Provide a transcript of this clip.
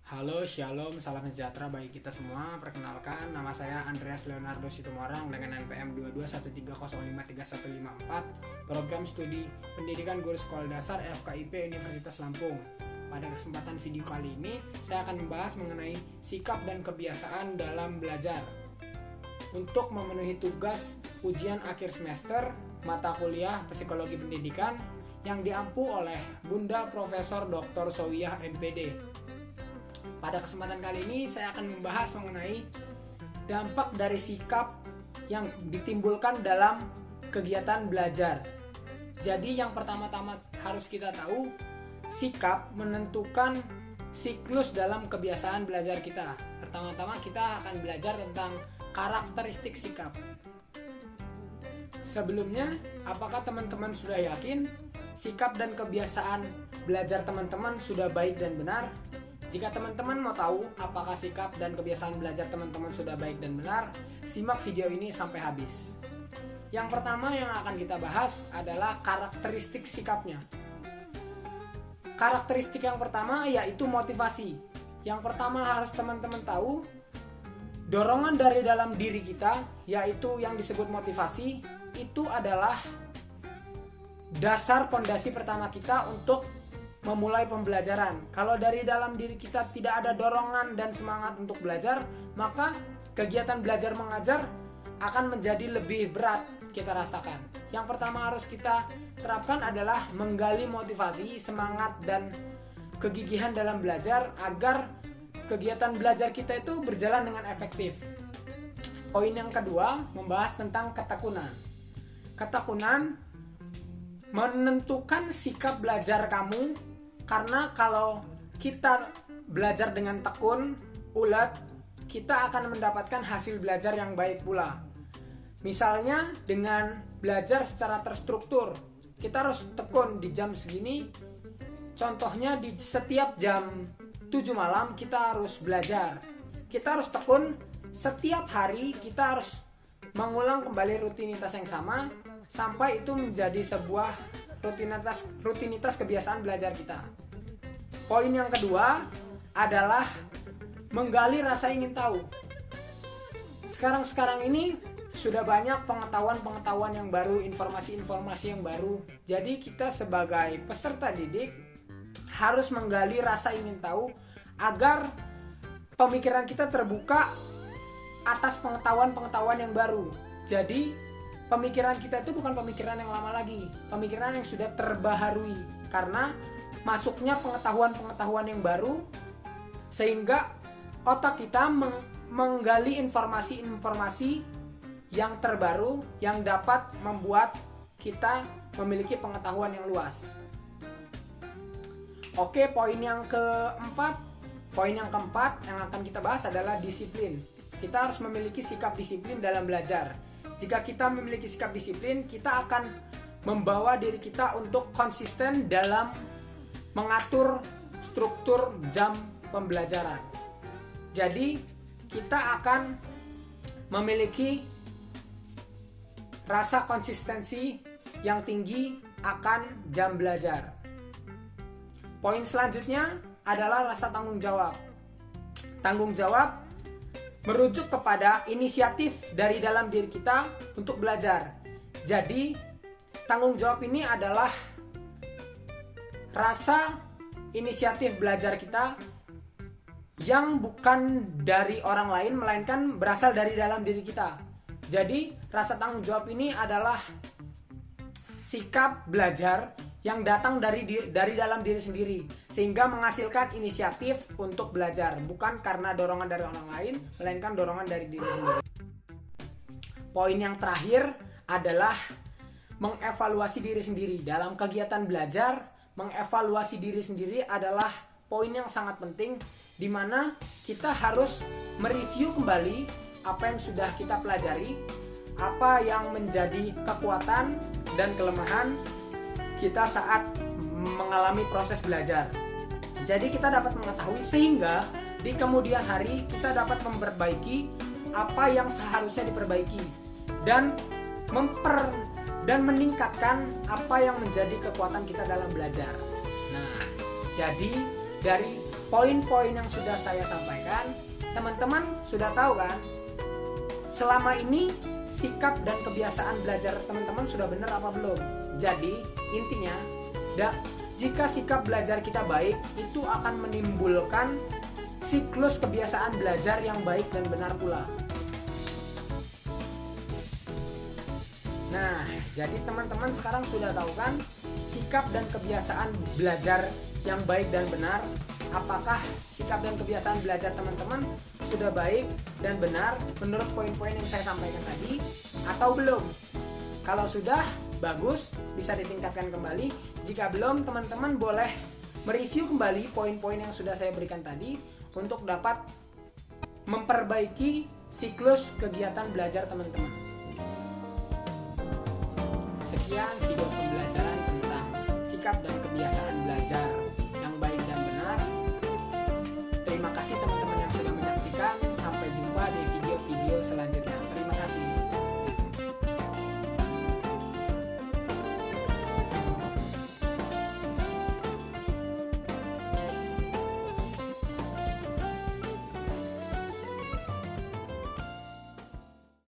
Halo, shalom, salam sejahtera bagi kita semua. Perkenalkan, nama saya Andreas Leonardo Situmorang dengan NPM 2213053154, Program Studi Pendidikan Guru Sekolah Dasar FKIP Universitas Lampung. Pada kesempatan video kali ini, saya akan membahas mengenai sikap dan kebiasaan dalam belajar. Untuk memenuhi tugas ujian akhir semester mata kuliah Psikologi Pendidikan yang diampu oleh Bunda Profesor Dr. Sowiyah MPD. Pada kesempatan kali ini saya akan membahas mengenai dampak dari sikap yang ditimbulkan dalam kegiatan belajar. Jadi yang pertama-tama harus kita tahu, sikap menentukan siklus dalam kebiasaan belajar kita. Pertama-tama kita akan belajar tentang karakteristik sikap. Sebelumnya, apakah teman-teman sudah yakin sikap dan kebiasaan belajar teman-teman sudah baik dan benar? Jika teman-teman mau tahu apakah sikap dan kebiasaan belajar teman-teman sudah baik dan benar, simak video ini sampai habis. Yang pertama yang akan kita bahas adalah karakteristik sikapnya. Karakteristik yang pertama yaitu motivasi. Yang pertama harus teman-teman tahu, dorongan dari dalam diri kita, yaitu yang disebut motivasi, itu adalah dasar pondasi pertama kita untuk memulai pembelajaran. Kalau dari dalam diri kita tidak ada dorongan dan semangat untuk belajar, maka kegiatan belajar mengajar akan menjadi lebih berat kita rasakan. Yang pertama harus kita terapkan adalah menggali motivasi, semangat, dan kegigihan dalam belajar agar kegiatan belajar kita itu berjalan dengan efektif. Poin yang kedua membahas tentang ketekunan. Ketekunan menentukan sikap belajar kamu, karena kalau kita belajar dengan tekun, ulet, kita akan mendapatkan hasil belajar yang baik pula. Misalnya dengan belajar secara terstruktur, kita harus tekun di jam segini. Contohnya di setiap jam 7 malam kita harus belajar. Kita harus tekun, setiap hari kita harus mengulang kembali rutinitas yang sama sampai itu menjadi sebuah rutinitas kebiasaan belajar kita. Poin yang kedua adalah menggali rasa ingin tahu. Sekarang ini sudah banyak pengetahuan yang baru, informasi yang baru. Jadi kita sebagai peserta didik harus menggali rasa ingin tahu agar pemikiran kita terbuka atas pengetahuan yang baru. Jadi pemikiran kita itu bukan pemikiran yang lama lagi, pemikiran yang sudah terbaharui karena masuknya pengetahuan yang baru, sehingga otak kita menggali informasi yang terbaru yang dapat membuat kita memiliki pengetahuan yang luas. Oke, poin yang keempat yang akan kita bahas adalah disiplin. Kita harus memiliki sikap disiplin dalam belajar. Jika kita memiliki sikap disiplin, kita akan membawa diri kita untuk konsisten dalam mengatur struktur jam pembelajaran. Jadi, kita akan memiliki rasa konsistensi yang tinggi akan jam belajar. Poin selanjutnya adalah rasa tanggung jawab. Tanggung jawab merujuk kepada inisiatif dari dalam diri kita untuk belajar. Jadi, tanggung jawab ini adalah rasa inisiatif belajar kita yang bukan dari orang lain, melainkan berasal dari dalam diri kita. Jadi, rasa tanggung jawab ini adalah sikap belajar yang datang dari dalam diri sendiri, sehingga menghasilkan inisiatif untuk belajar, bukan karena dorongan dari orang lain, melainkan dorongan dari diri sendiri. Poin yang terakhir adalah mengevaluasi diri sendiri. Dalam kegiatan belajar, mengevaluasi diri sendiri adalah poin yang sangat penting, di mana kita harus mereview kembali apa yang sudah kita pelajari, apa yang menjadi kekuatan dan kelemahan kita saat mengalami proses belajar. Jadi kita dapat mengetahui, sehingga di kemudian hari kita dapat memperbaiki apa yang seharusnya diperbaiki dan meningkatkan apa yang menjadi kekuatan kita dalam belajar. Nah, jadi dari poin-poin yang sudah saya sampaikan, teman-teman sudah tahu kan? Selama ini sikap dan kebiasaan belajar teman-teman sudah benar apa belum? Jadi intinya, jika sikap belajar kita baik, itu akan menimbulkan siklus kebiasaan belajar yang baik dan benar pula. Nah, jadi teman-teman sekarang sudah tahu kan sikap dan kebiasaan belajar yang baik dan benar. Apakah sikap dan kebiasaan belajar teman-teman sudah baik dan benar menurut poin-poin yang saya sampaikan tadi atau belum? Kalau sudah, bagus, bisa ditingkatkan kembali. Jika belum, teman-teman boleh mereview kembali poin-poin yang sudah saya berikan tadi untuk dapat memperbaiki siklus kegiatan belajar teman-teman. Sekian video pembelajaran tentang sikap dan kebiasaan belajar yang baik dan benar. Terima kasih teman-teman yang sudah menyaksikan. Sampai jumpa di video-video selanjutnya.